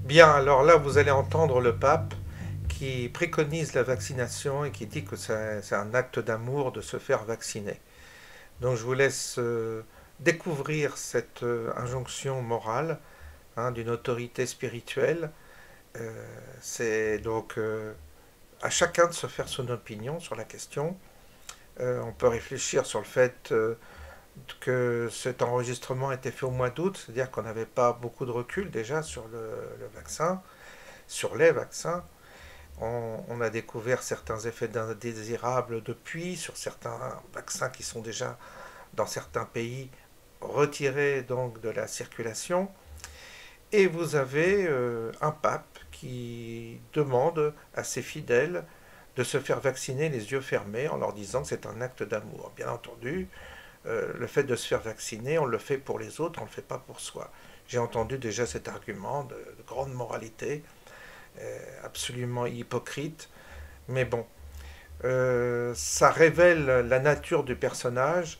Bien, alors là, vous allez entendre le pape qui préconise la vaccination et qui dit que c'est un acte d'amour de se faire vacciner. Donc je vous laisse découvrir cette injonction morale, hein, d'une autorité spirituelle. C'est donc à chacun de se faire son opinion sur la question. On peut réfléchir sur le fait que cet enregistrement a été fait au mois d'août, c'est-à-dire qu'on n'avait pas beaucoup de recul déjà sur le vaccin, sur les vaccins. On a découvert certains effets indésirables depuis, sur certains vaccins qui sont déjà dans certains pays retirés donc de la circulation. Et vous avez un pape qui demande à ses fidèles de se faire vacciner les yeux fermés en leur disant que c'est un acte d'amour. Bien entendu, le fait de se faire vacciner, on le fait pour les autres, on ne le fait pas pour soi. J'ai entendu déjà cet argument de grande moralité, absolument hypocrite, mais bon, ça révèle la nature du personnage,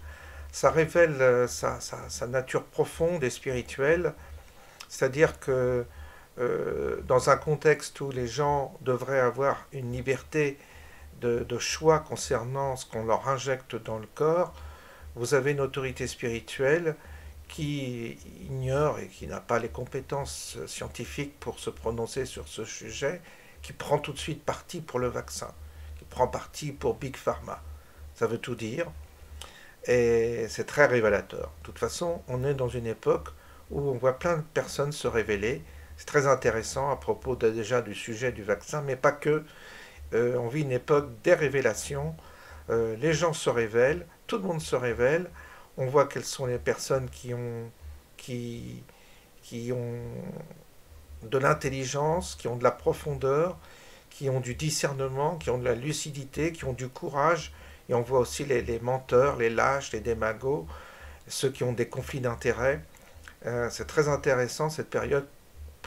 ça révèle sa nature profonde et spirituelle, c'est-à-dire que dans un contexte où les gens devraient avoir une liberté de choix concernant ce qu'on leur injecte dans le corps, vous avez une autorité spirituelle qui ignore et qui n'a pas les compétences scientifiques pour se prononcer sur ce sujet, qui prend tout de suite parti pour le vaccin, qui prend parti pour Big Pharma. Ça veut tout dire et c'est très révélateur. De toute façon, on est dans une époque où on voit plein de personnes se révéler. C'est très intéressant à propos déjà du sujet du vaccin, mais pas que. On vit une époque des révélations. Les gens se révèlent, tout le monde se révèle. On voit quelles sont les personnes qui ont de l'intelligence, qui ont de la profondeur, qui ont du discernement, qui ont de la lucidité, qui ont du courage. Et on voit aussi les menteurs, les lâches, les démagos, ceux qui ont des conflits d'intérêts. C'est très intéressant cette période,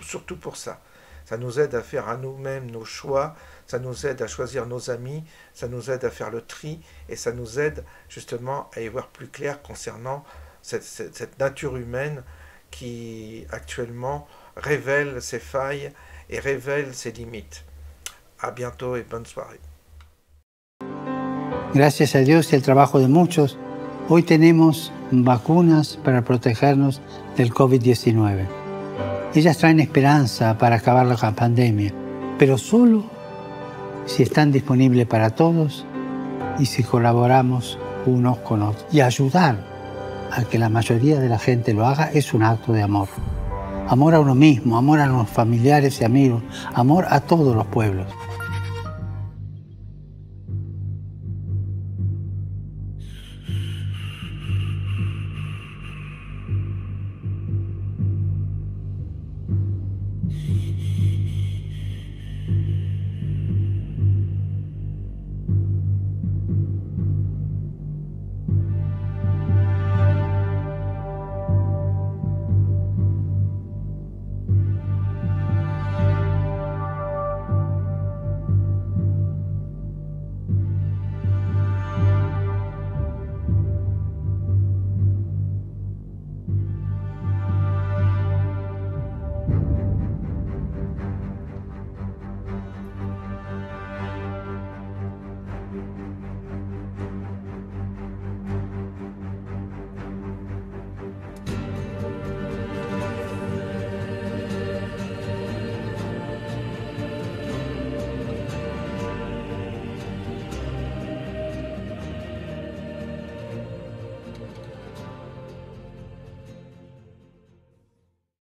surtout pour ça. Ça nous aide à faire à nous-mêmes nos choix, ça nous aide à choisir nos amis, ça nous aide à faire le tri, et ça nous aide justement à y voir plus clair concernant cette nature humaine qui actuellement révèle ses failles et révèle ses limites. À bientôt et bonne soirée. Gracias a Dios y al trabajo de muchos, hoy tenemos vacunas para protegernos del COVID-19. Ellas traen esperanza para acabar la pandemia, pero solo si están disponibles para todos y si colaboramos unos con otros. Y ayudar a que la mayoría de la gente lo haga es un acto de amor. Amor a uno mismo, amor a los familiares y amigos, amor a todos los pueblos.